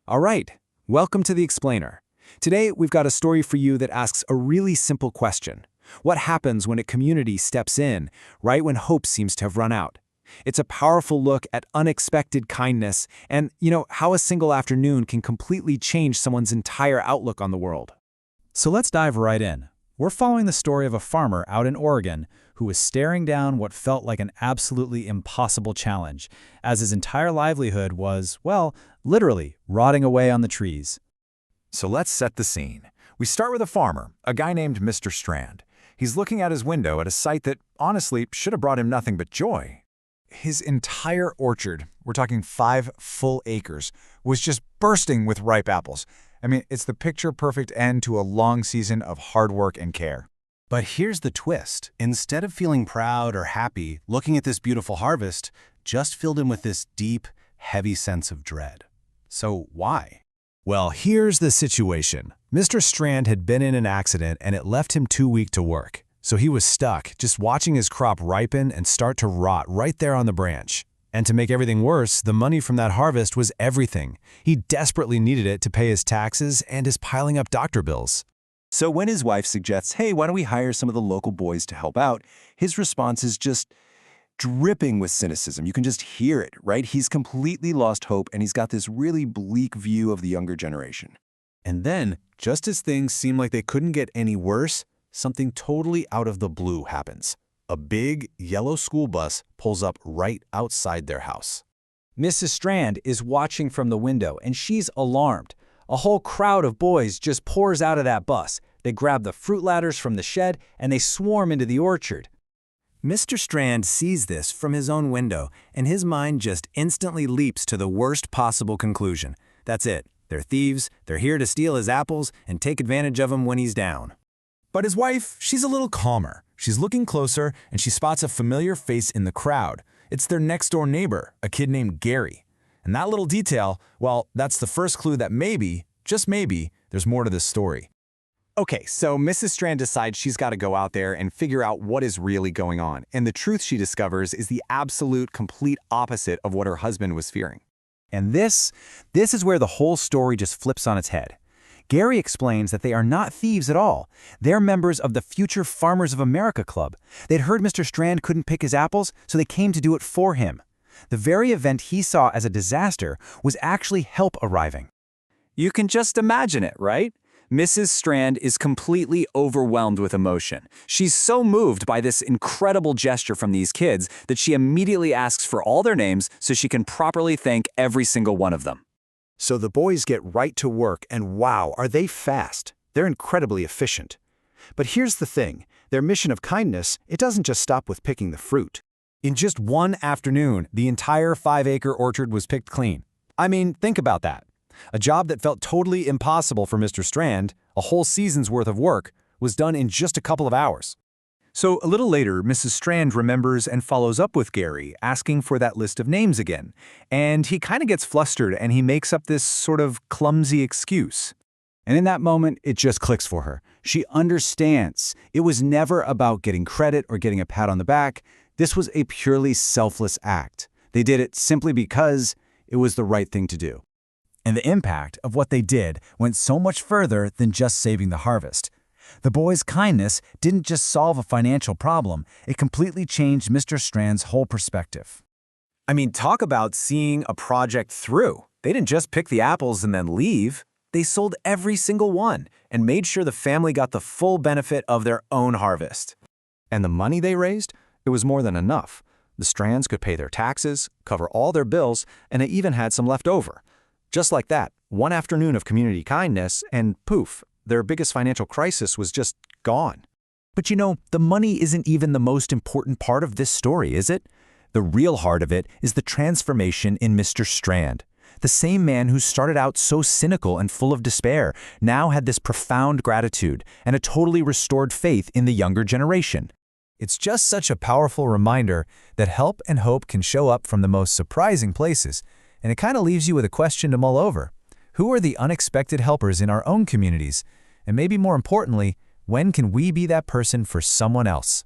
All right, welcome to The Explainer. Today, we've got a story for you that asks a really simple question. What happens when a community steps in, right when hope seems to have run out? It's a powerful look at unexpected kindness and, how a single afternoon can completely change someone's entire outlook on the world. So let's dive right in. We're following the story of a farmer out in Oregon who was staring down what felt like an absolutely impossible challenge, as his entire livelihood was, well, literally rotting away on the trees. So let's set the scene. We start with a farmer, a guy named Mr. Strand. He's looking out his window at a sight that, honestly, should have brought him nothing but joy. His entire orchard, we're talking 5 full acres, was just bursting with ripe apples. It's the picture-perfect end to a long season of hard work and care. But here's the twist. Instead of feeling proud or happy, looking at this beautiful harvest just filled him with this deep, heavy sense of dread. So why? Well, here's the situation. Mr. Strand had been in an accident and it left him too weak to work. So he was stuck, just watching his crop ripen and start to rot right there on the branch. And to make everything worse, the money from that harvest was everything. He desperately needed it to pay his taxes and his piling up doctor bills. So when his wife suggests, hey, why don't we hire some of the local boys to help out, his response is just dripping with cynicism. You can just hear it, right? He's completely lost hope, and he's got this really bleak view of the younger generation. And then, just as things seem like they couldn't get any worse, something totally out of the blue happens. A big, yellow school bus pulls up right outside their house. Mrs. Strand is watching from the window and she's alarmed. A whole crowd of boys just pours out of that bus. They grab the fruit ladders from the shed and they swarm into the orchard. Mr. Strand sees this from his own window, and his mind just instantly leaps to the worst possible conclusion. That's it. They're thieves, they're here to steal his apples and take advantage of him when he's down. But his wife, she's a little calmer. She's looking closer, and she spots a familiar face in the crowd. It's their next-door neighbor, a kid named Gary. And that little detail, well, that's the first clue that maybe, just maybe, there's more to this story. Okay, so Mrs. Strand decides she's got to go out there and figure out what is really going on. And the truth she discovers is the absolute, complete opposite of what her husband was fearing. And this is where the whole story just flips on its head. Gary explains that they are not thieves at all. They're members of the Future Farmers of America Club. They'd heard Mr. Strand couldn't pick his apples, so they came to do it for him. The very event he saw as a disaster was actually help arriving. You can just imagine it, right? Mrs. Strand is completely overwhelmed with emotion. She's so moved by this incredible gesture from these kids that she immediately asks for all their names so she can properly thank every single one of them. So the boys get right to work, and wow, are they fast. They're incredibly efficient. But here's the thing. Their mission of kindness, it doesn't just stop with picking the fruit. In just one afternoon, the entire 5-acre orchard was picked clean. Think about that. A job that felt totally impossible for Mr. Strand, a whole season's worth of work, was done in just a couple of hours. So a little later, Mrs. Strand remembers and follows up with Gary, asking for that list of names again. And he kind of gets flustered and he makes up this sort of clumsy excuse. And in that moment, it just clicks for her. She understands. It was never about getting credit or getting a pat on the back. This was a purely selfless act. They did it simply because it was the right thing to do. And the impact of what they did went so much further than just saving the harvest. The boys' kindness didn't just solve a financial problem, it completely changed Mr. Strand's whole perspective. Talk about seeing a project through. They didn't just pick the apples and then leave. They sold every single one and made sure the family got the full benefit of their own harvest. And the money they raised? It was more than enough. The Strands could pay their taxes, cover all their bills, and they even had some left over. Just like that, one afternoon of community kindness, and poof, their biggest financial crisis was just gone. But the money isn't even the most important part of this story, is it? The real heart of it is the transformation in Mr. Strand. The same man who started out so cynical and full of despair now had this profound gratitude and a totally restored faith in the younger generation. It's just such a powerful reminder that help and hope can show up from the most surprising places, and it kind of leaves you with a question to mull over. Who are the unexpected helpers in our own communities? And maybe more importantly, when can we be that person for someone else?